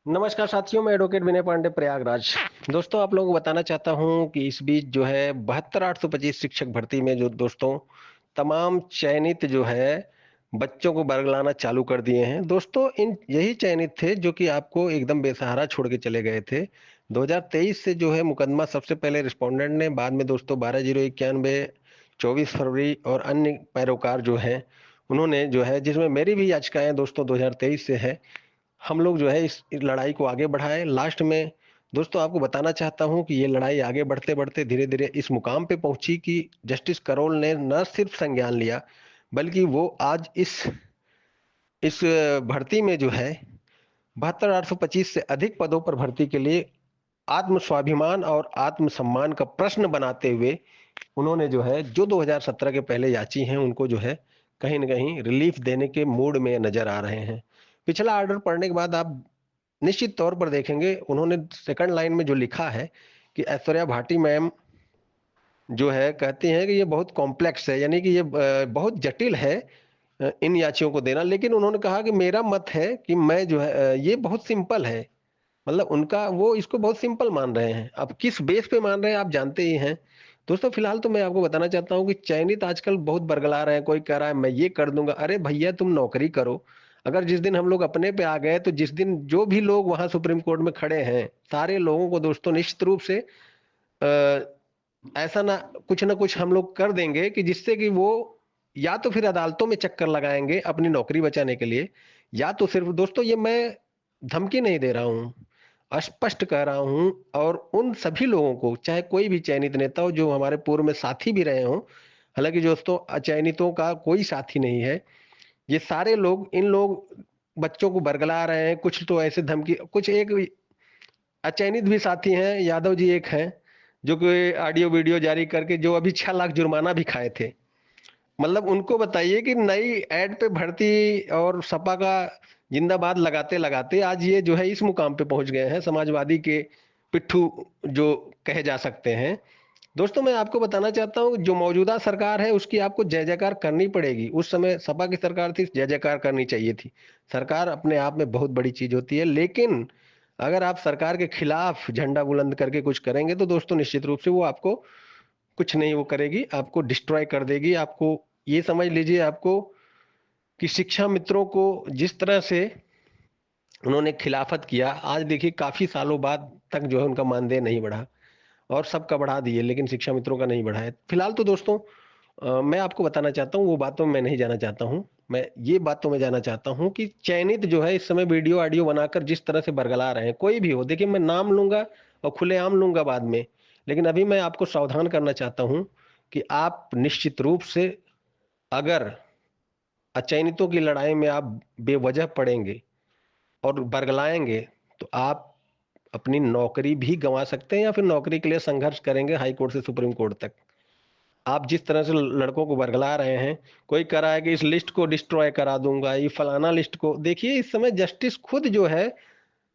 नमस्कार साथियों, मैं एडवोकेट विनय पांडे प्रयागराज। दोस्तों, आप लोगों को बताना चाहता हूं कि इस बीच जो है 72,825 शिक्षक भर्ती में जो दोस्तों तमाम चयनित जो है बच्चों को बरगलाना चालू कर दिए हैं। दोस्तों, इन यही चयनित थे जो कि आपको एकदम बेसहारा छोड़ के चले गए थे। 2023 से जो है मुकदमा सबसे पहले रिस्पोंडेंट ने, बाद में दोस्तों 12/091, 24 फरवरी और अन्य पैरोकार जो हैं उन्होंने जो है, जिसमें मेरी भी याचिकाएं दोस्तों 2023 से है, हम लोग जो है इस लड़ाई को आगे बढ़ाए। लास्ट में दोस्तों आपको बताना चाहता हूं कि ये लड़ाई आगे बढ़ते-बढ़ते धीरे-धीरे इस मुकाम पे पहुंची कि जस्टिस करोल ने न सिर्फ संज्ञान लिया, बल्कि वो आज इस भर्ती में जो है 72,825 से अधिक पदों पर भर्ती के लिए आत्म स्वाभिमान और आत्मसम्मान का प्रश्न बनाते हुए उन्होंने जो है, जो 2017 के पहले याची हैं, उनको जो है कहीं न कहीं रिलीफ देने के मूड में नज़र आ रहे हैं। पिछला ऑर्डर पढ़ने के बाद आप निश्चित तौर पर देखेंगे, उन्होंने सेकंड लाइन में जो लिखा है कि ऐश्वर्या भाटी मैम जो है कहती हैं कि ये बहुत कॉम्प्लेक्स है, यानी कि ये बहुत जटिल है इन याचियों को देना। लेकिन उन्होंने कहा कि मेरा मत है कि मैं जो है ये बहुत सिंपल है। मतलब उनका वो इसको बहुत सिंपल मान रहे हैं। अब किस बेस पे मान रहे हैं आप जानते ही हैं। दोस्तों, फिलहाल तो मैं आपको बताना चाहता हूँ कि चयनित आजकल बहुत बरगला रहे हैं। कोई कह रहा है मैं ये कर दूंगा। अरे भैया, तुम नौकरी करो। अगर जिस दिन हम लोग अपने पे आ गए, तो जिस दिन जो भी लोग वहां सुप्रीम कोर्ट में खड़े हैं, सारे लोगों को दोस्तों निश्चित रूप से ऐसा ना कुछ हम लोग कर देंगे कि जिससे कि वो या तो फिर अदालतों में चक्कर लगाएंगे अपनी नौकरी बचाने के लिए, या तो सिर्फ दोस्तों ये मैं धमकी नहीं दे रहा हूं, स्पष्ट कह रहा हूं। और उन सभी लोगों को, चाहे कोई भी चयनित नेता हो, जो हमारे पूर्व में साथी भी रहे हों, हालांकि दोस्तों अचयनितों का कोई साथी नहीं है, ये सारे लोग इन लोग बच्चों को बरगला रहे हैं। कुछ तो ऐसे धमकी, कुछ एक अचयनित भी साथी हैं, यादव जी एक हैं, जो कि ऑडियो वीडियो जारी करके जो अभी 6 लाख जुर्माना भी खाए थे। मतलब उनको बताइए कि नई एड पे भर्ती और सपा का जिंदाबाद लगाते लगाते आज ये जो है इस मुकाम पे पहुंच गए हैं, समाजवादी के पिट्ठू जो कहे जा सकते हैं। दोस्तों, मैं आपको बताना चाहता हूँ, जो मौजूदा सरकार है उसकी आपको जय जयकार करनी पड़ेगी। उस समय सपा की सरकार थी, जय जयकार करनी चाहिए थी। सरकार अपने आप में बहुत बड़ी चीज होती है, लेकिन अगर आप सरकार के खिलाफ झंडा बुलंद करके कुछ करेंगे, तो दोस्तों निश्चित रूप से वो आपको कुछ नहीं वो करेगी, आपको डिस्ट्रॉय कर देगी। आपको ये समझ लीजिए, आपको कि शिक्षा मित्रों को जिस तरह से उन्होंने खिलाफत किया, आज देखिए काफी सालों बाद तक जो है उनका मानदेय नहीं बढ़ा, और सबका बढ़ा दिए, लेकिन शिक्षा मित्रों का नहीं बढ़ा है। फिलहाल तो दोस्तों मैं आपको बताना चाहता हूँ, वो बातों में मैं नहीं जाना चाहता हूँ। मैं ये बातों में जाना चाहता हूँ कि चयनित जो है इस समय वीडियो ऑडियो बनाकर जिस तरह से बरगला रहे हैं, कोई भी हो, देखिए मैं नाम लूंगा और खुलेआम लूंगा बाद में, लेकिन अभी मैं आपको सावधान करना चाहता हूँ कि आप निश्चित रूप से, अगर अचयनितों की लड़ाई में आप बेवजह पड़ेंगे और बरगलाएंगे, तो आप अपनी नौकरी भी गंवा सकते हैं, या फिर नौकरी के लिए संघर्ष करेंगे हाई कोर्ट से सुप्रीम कोर्ट तक। आप जिस तरह से लड़कों को बरगला रहे हैं, कोई कह रहा है कि इस लिस्ट को डिस्ट्रॉय करा दूंगा, ये फलाना लिस्ट को, देखिए इस समय जस्टिस खुद जो है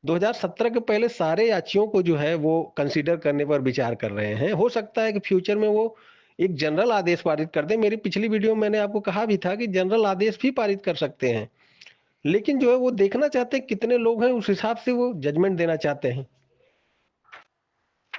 2017 के पहले सारे याचियों को जो है वो कंसीडर करने पर विचार कर रहे हैं। हो सकता है कि फ्यूचर में वो एक जनरल आदेश पारित कर दें। मेरी पिछली वीडियो में मैंने आपको कहा भी था कि जनरल आदेश भी पारित कर सकते हैं, लेकिन जो है वो देखना चाहते हैं कितने लोग हैं, उस हिसाब से वो जजमेंट देना चाहते हैं।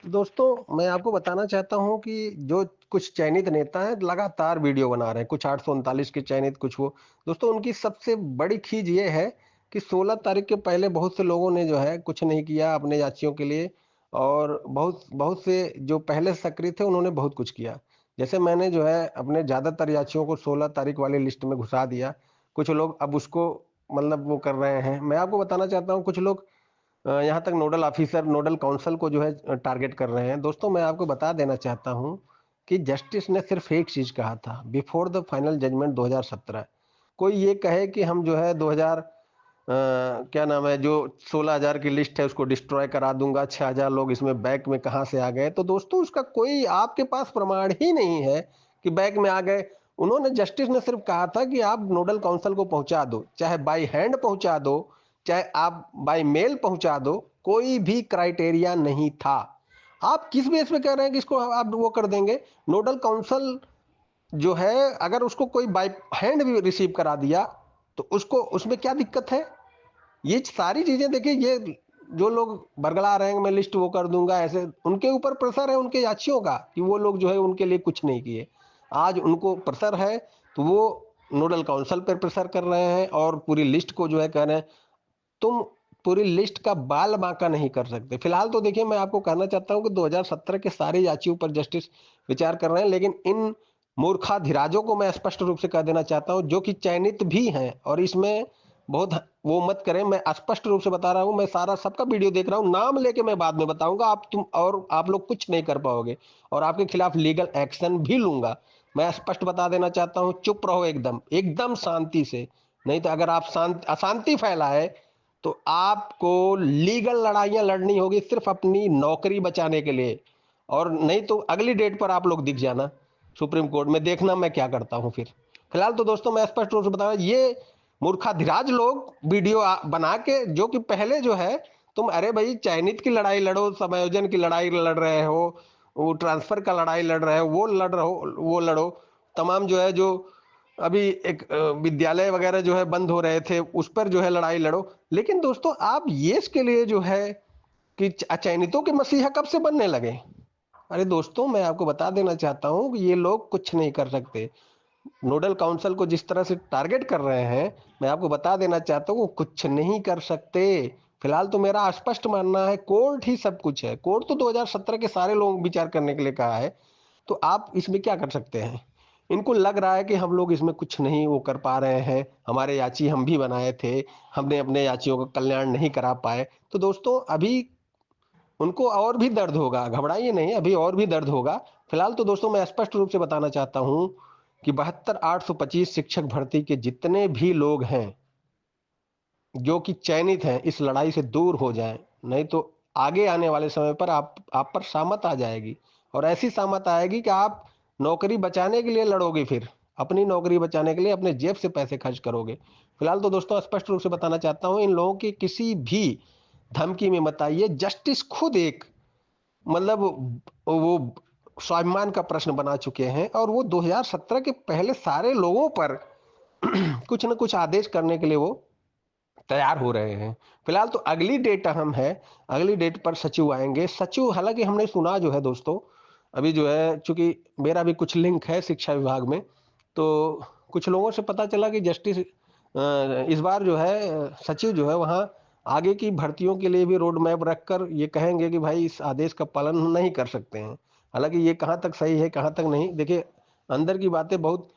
दोस्तों, मैं आपको बताना चाहता हूं कि जो कुछ चयनित नेता हैं लगातार वीडियो बना रहे हैं, कुछ 839 के चयनित, कुछ वो। दोस्तों, उनकी सबसे बड़ी खीज ये है कि 16 तारीख के पहले बहुत से लोगों ने जो है कुछ नहीं किया अपने याचियों के लिए, और बहुत बहुत से जो पहले सक्रिय थे उन्होंने बहुत कुछ किया। जैसे मैंने जो है अपने ज्यादातर याचियों को 16 तारीख वाली लिस्ट में घुसा दिया। कुछ लोग अब उसको मतलब वो कर रहे हैं। मैं आपको बताना चाहता हूँ, कुछ लोग यहाँ तक नोडल ऑफिसर, नोडल काउंसिल को जो है टारगेट कर रहे हैं। दोस्तों, मैं आपको बता देना चाहता हूँ कि जस्टिस ने सिर्फ एक चीज कहा था बिफोर द फाइनल जजमेंट 2017। कोई ये कहे कि हम जो है 2000 क्या नाम है, जो 16,000 की लिस्ट है उसको डिस्ट्रॉय करा दूंगा, 6,000 लोग इसमें बैक में कहाँ से आ गए, तो दोस्तों उसका कोई आपके पास प्रमाण ही नहीं है कि बैक में आ गए। उन्होंने, जस्टिस ने सिर्फ कहा था कि आप नोडल काउंसिल को पहुंचा दो, चाहे बाई हैंड पहुंचा दो, चाहे आप बाई मेल पहुंचा दो, कोई भी क्राइटेरिया नहीं था। आप किस बेस पे कह रहे हैं कि इसको आप वो कर देंगे? नोडल काउंसिल जो है, अगर उसको कोई बाई हैंड भी रिसीव करा दिया, तो उसको उसमें क्या दिक्कत है? ये सारी चीजें देखिए, ये जो लोग बरगला रहे हैं मैं लिस्ट वो कर दूंगा, ऐसे उनके ऊपर प्रेशर है उनके याचियों का कि वो लोग जो है उनके लिए कुछ नहीं किए। आज उनको प्रेशर है तो वो नोडल काउंसिल पर प्रेशर कर रहे हैं और पूरी लिस्ट को जो है कह रहे हैं तुम पूरी लिस्ट का बाल बांका नहीं कर सकते। फिलहाल तो देखिए मैं आपको कहना चाहता हूं कि 2017 के सारे याचियों पर जस्टिस विचार कर रहे हैं, लेकिन इन मूर्खाधिराजों को मैं स्पष्ट रूप से कह देना चाहता हूं जो कि चयनित भी हैं और इसमें बहुत वो मत करें। मैं स्पष्ट रूप से बता रहा हूं, मैं सारा सबका वीडियो देख रहा हूं, नाम लेके मैं बाद में बताऊंगा, आप लोग कुछ नहीं कर पाओगे और आपके खिलाफ लीगल एक्शन भी लूंगा। मैं स्पष्ट बता देना चाहता हूं, चुप रहो एकदम एकदम शांति से, नहीं तो अगर आप अशांति फैलाए तो आपको लीगल लड़ाइयां लड़नी होगी सिर्फ अपनी नौकरी बचाने के लिए, और नहीं तो अगली डेट पर आप लोग दिख जाना सुप्रीम कोर्ट में, देखना मैं क्या करता हूं फिर। फिलहाल तो दोस्तों मैं स्पष्ट रूप से बता रहा हूं, ये मूर्खाधिराज लोग वीडियो बना के जो कि पहले जो है तुम अरे भाई चयनित की लड़ाई लड़ो, समायोजन की लड़ाई लड़ रहे हो, वो ट्रांसफर का लड़ाई लड़ रहे हो, वो लड़ो, तमाम जो है जो अभी एक विद्यालय वगैरह जो है बंद हो रहे थे उस पर जो है लड़ाई लड़ो। लेकिन दोस्तों आप ये इसके लिए जो है कि अचयनितों के मसीहा कब से बनने लगे? अरे दोस्तों मैं आपको बता देना चाहता हूं कि ये लोग कुछ नहीं कर सकते। नोडल काउंसिल को जिस तरह से टारगेट कर रहे हैं, मैं आपको बता देना चाहता हूँ वो कुछ नहीं कर सकते। फिलहाल तो मेरा स्पष्ट मानना है कोर्ट ही सब कुछ है। कोर्ट तो 2017 के सारे लोग विचार करने के लिए कहा है, तो आप इसमें क्या कर सकते हैं? इनको लग रहा है कि हम लोग इसमें कुछ नहीं वो कर पा रहे हैं, हमारे याची हम भी बनाए थे, हमने अपने याचियों का कल्याण नहीं करा पाए। तो दोस्तों अभी उनको और भी दर्द होगा, घबराइए नहीं, अभी और भी दर्द होगा। फिलहाल तो दोस्तों मैं स्पष्ट रूप से बताना चाहता हूं कि 72,825 शिक्षक भर्ती के जितने भी लोग हैं जो कि चयनित हैं इस लड़ाई से दूर हो जाएं, नहीं तो आगे आने वाले समय पर आप पर सामत आ जाएगी, और ऐसी सामत आएगी कि आप नौकरी बचाने के लिए लड़ोगे, फिर अपनी नौकरी बचाने के लिए अपने जेब से पैसे खर्च करोगे। फिलहाल तो दोस्तों स्पष्ट रूप से बताना चाहता हूं, इन लोगों की किसी भी धमकी में मत आइए। जस्टिस खुद एक मतलब वो स्वाभिमान का प्रश्न बना चुके हैं और वो 2017 के पहले सारे लोगों पर कुछ न कुछ आदेश करने के लिए वो तैयार हो रहे हैं। फिलहाल तो अगली डेट अहम है, अगली डेट पर सचिव आएंगे। सचिव हालांकि हमने सुना जो है दोस्तों, अभी जो है चूंकि मेरा भी कुछ लिंक है शिक्षा विभाग में, तो कुछ लोगों से पता चला कि जस्टिस इस बार जो है सचिव जो है वहाँ आगे की भर्तियों के लिए भी रोड मैप रखकर ये कहेंगे कि भाई इस आदेश का पालन हम नहीं कर सकते हैं। हालांकि ये कहाँ तक सही है कहाँ तक नहीं, देखिए अंदर की बातें बहुत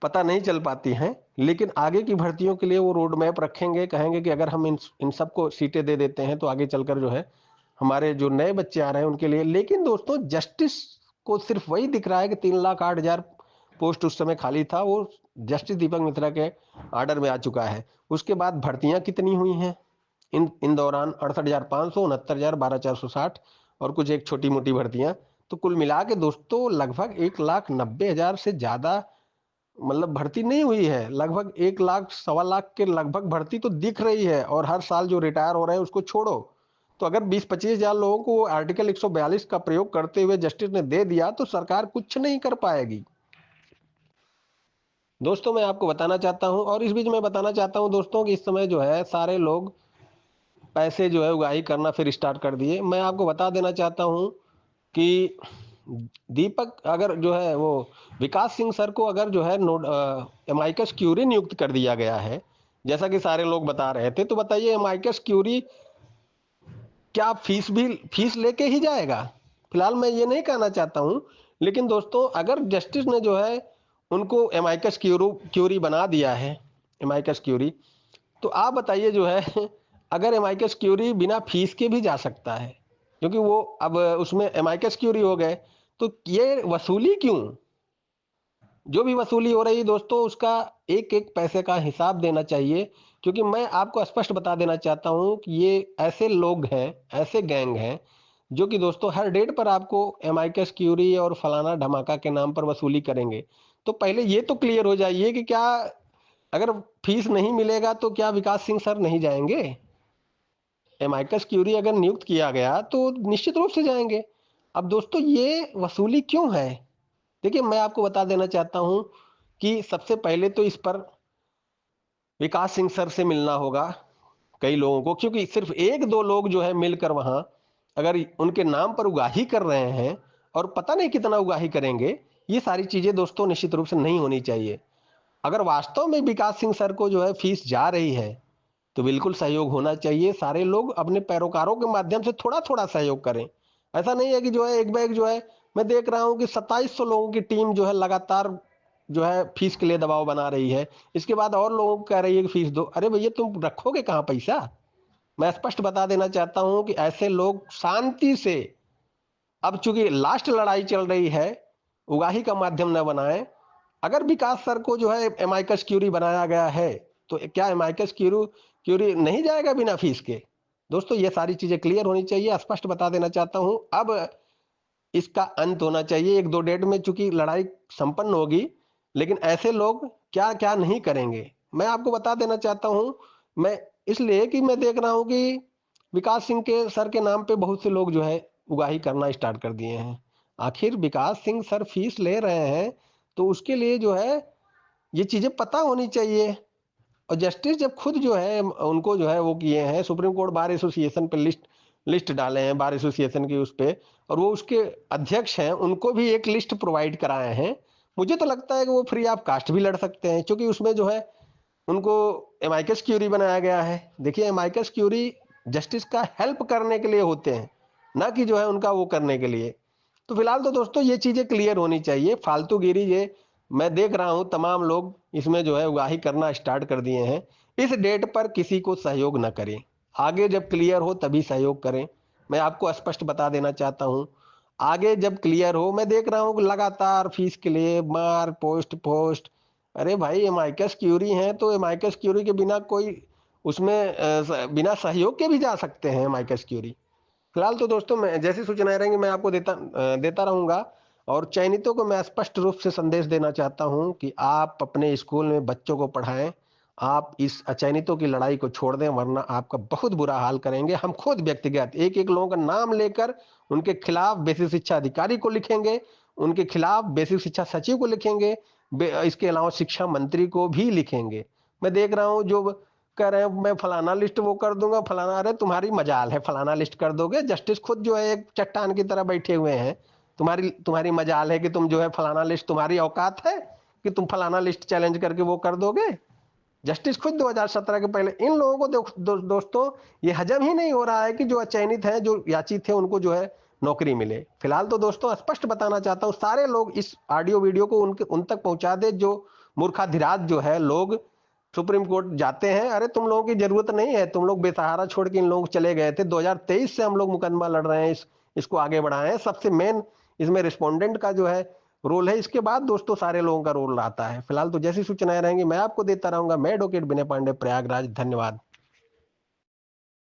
पता नहीं चल पाती हैं, लेकिन आगे की भर्तियों के लिए वो रोड मैप रखेंगे, कहेंगे कि अगर हम इन सबको सीटें दे देते हैं तो आगे चलकर जो है हमारे जो नए बच्चे आ रहे हैं उनके लिए। लेकिन दोस्तों जस्टिस को सिर्फ वही दिख रहा है कि 3,08,000 पोस्ट उस समय खाली था, वो जस्टिस दीपक मिश्रा के आर्डर में आ चुका है। उसके बाद भर्तियां कितनी हुई हैं इन दौरान? 68,500, 69,000, 12,460 और कुछ एक छोटी मोटी भर्तियां, तो कुल मिला के दोस्तों लगभग 1,90,000 से ज्यादा मतलब भर्ती नहीं हुई है। लगभग 1 लाख सवा लाख के लगभग भर्ती तो दिख रही है, और हर साल जो रिटायर हो रहे हैं उसको छोड़ो, तो अगर 20-25 हजार लोगों को आर्टिकल 142 का प्रयोग करते हुए जस्टिस ने दे दिया तो सरकार कुछ नहीं कर पाएगी। दोस्तों मैं आपको बताना चाहता हूं, और इस बीच मैं बताना चाहता हूं दोस्तों कि इस समय जो है सारे लोग पैसे जो है उगाही करना फिर स्टार्ट कर दिए। मैं आपको बता देना चाहता हूं कि दीपक अगर जो है वो विकास सिंह सर को अगर जो है एमाइकस क्यूरी नियुक्त कर दिया गया है जैसा कि सारे लोग बता रहे थे, तो बताइए एमाइकस क्यूरी क्या फीस लेके ही जाएगा? फिलहाल मैं ये नहीं कहना चाहता हूं, लेकिन दोस्तों अगर जस्टिस ने जो है उनको एमाइकस क्यूरी बना दिया है, एमाइकस क्यूरी, तो आप बताइए जो है अगर एमाइकस क्यूरी बिना फीस के भी जा सकता है, क्योंकि वो अब उसमें एमाइकस क्यूरी हो गए, तो ये वसूली क्यों? जो भी वसूली हो रही है दोस्तों उसका एक एक पैसे का हिसाब देना चाहिए, क्योंकि मैं आपको स्पष्ट बता देना चाहता हूं कि ये ऐसे लोग हैं, ऐसे गैंग हैं जो कि दोस्तों हर डेट पर आपको एमाइकस क्यूरी और फलाना धमाका के नाम पर वसूली करेंगे। तो पहले ये तो क्लियर हो जाइए कि क्या अगर फीस नहीं मिलेगा तो क्या विकास सिंह सर नहीं जाएंगे? एमाइकस क्यूरी अगर नियुक्त किया गया तो निश्चित रूप से जाएंगे। अब दोस्तों ये वसूली क्यों है? देखिए मैं आपको बता देना चाहता हूं कि सबसे पहले तो इस पर विकास सिंह सर से मिलना होगा, कई लोगों को, क्योंकि सिर्फ एक दो लोग जो है मिलकर वहां अगर उनके नाम पर उगाही कर रहे हैं और पता नहीं कितना उगाही करेंगे, ये सारी चीजें दोस्तों निश्चित रूप से नहीं होनी चाहिए। अगर वास्तव में विकास सिंह सर को जो है फीस जा रही है तो बिल्कुल सहयोग होना चाहिए। सारे लोग अपने पैरोकारों के माध्यम से थोड़ा थोड़ा सहयोग करें। ऐसा नहीं है कि जो है एक बैग जो है, मैं देख रहा हूं कि 2700 लोगों की टीम जो है लगातार जो है फीस के लिए दबाव बना रही है। इसके बाद और लोगों को कह रही है कि फीस दो। अरे भैया तुम रखोगे कहाँ पैसा? मैं स्पष्ट बता देना चाहता हूं कि ऐसे लोग शांति से, अब चूंकि लास्ट लड़ाई चल रही है, उगाही का माध्यम न बनाएं। अगर विकास सर को जो है एमाइकस क्यूरी बनाया गया है तो क्या एमाइकस क्यूरी नहीं जाएगा बिना फीस के? दोस्तों ये सारी चीजें क्लियर होनी चाहिए। स्पष्ट बता देना चाहता हूं, अब इसका अंत होना चाहिए। एक दो डेट में चूंकि लड़ाई संपन्न होगी, लेकिन ऐसे लोग क्या क्या नहीं करेंगे मैं आपको बता देना चाहता हूं। मैं इसलिए कि मैं देख रहा हूं कि विकास सिंह के सर के नाम पे बहुत से लोग जो है उगाही करना स्टार्ट कर दिए हैं। आखिर विकास सिंह सर फीस ले रहे हैं तो उसके लिए जो है ये चीजें पता होनी चाहिए। और जस्टिस जब खुद जो है उनको जो है वो किए हैं, सुप्रीम कोर्ट बार एसोसिएशन पे लिस्ट डाले हैं, बार एसोसिएशन की उस पे, और वो उसके अध्यक्ष हैं, उनको भी एक लिस्ट प्रोवाइड कराए हैं। मुझे तो लगता है कि वो फ्री ऑफ कास्ट भी लड़ सकते हैं, क्योंकि उसमें जो है उनको एमाइकस क्यूरी बनाया गया है। देखिए एमाइकस क्यूरी जस्टिस का हेल्प करने के लिए होते हैं, ना कि जो है उनका वो करने के लिए। तो फिलहाल तो दोस्तों ये चीजें क्लियर होनी चाहिए। फालतूगिरी ये मैं देख रहा हूं तमाम लोग इसमें जो है उगाही करना स्टार्ट कर दिए हैं। इस डेट पर किसी को सहयोग न करें, आगे जब क्लियर हो तभी सहयोग करें। मैं आपको स्पष्ट बता देना चाहता हूं, आगे जब क्लियर हो। मैं देख रहा हूं कि लगातार फीस के लिए मार पोस्ट पोस्ट। अरे भाई एमाइकस क्यूरी हैं तो एमाइकस क्यूरी के बिना कोई उसमें बिना सहयोग के भी जा सकते हैं एमाइकस क्यूरी। फिलहाल तो दोस्तों मैं जैसी सूचनाएं रहेंगी मैं आपको देता रहूंगा। और चयनितों को मैं स्पष्ट रूप से संदेश देना चाहता हूं कि आप अपने स्कूल में बच्चों को पढ़ाएं। आप इस अचयनितों की लड़ाई को छोड़ दें, वरना आपका बहुत बुरा हाल करेंगे। हम खुद व्यक्तिगत एक एक लोगों का नाम लेकर उनके खिलाफ बेसिक शिक्षा अधिकारी को लिखेंगे, उनके खिलाफ बेसिक शिक्षा सचिव को लिखेंगे, इसके अलावा शिक्षा मंत्री को भी लिखेंगे। मैं देख रहा हूं जो कह रहे हैं मैं फलाना लिस्ट वो कर दूंगा फलाना। अरे तुम्हारी मजाल है फलाना लिस्ट कर दोगे? जस्टिस खुद जो है एक चट्टान की तरह बैठे हुए हैं। तुम्हारी तुम्हारी मजाल है कि तुम जो है फलाना लिस्ट, तुम्हारी औकात है कि तुम फलाना लिस्ट चैलेंज करके वो कर दोगे? जस्टिस खुद 2017 के पहले इन लोगों को दोस्तों ये हजम ही नहीं हो रहा है कि जो अचयनित है, जो याचित थे, उनको जो है नौकरी मिले। फिलहाल तो दोस्तों स्पष्ट बताना चाहता हूं, सारे लोग इस ऑडियो वीडियो को उनके उन तक पहुंचा दे जो मूर्खाधिराज जो है लोग सुप्रीम कोर्ट जाते हैं। अरे तुम लोगों की जरूरत नहीं है, तुम लोग बेसहारा छोड़ के इन लोग चले गए थे। 2023 से हम लोग मुकदमा लड़ रहे हैं, इसको आगे बढ़ाए हैं। सबसे मेन इसमें रिस्पोंडेंट का जो है रोल है, इसके बाद दोस्तों सारे लोगों का रोल आता है। फिलहाल तो जैसी सूचनाएं रहेंगी मैं आपको देता रहूंगा। मैं एडवोकेट विनय पांडे, प्रयागराज। धन्यवाद।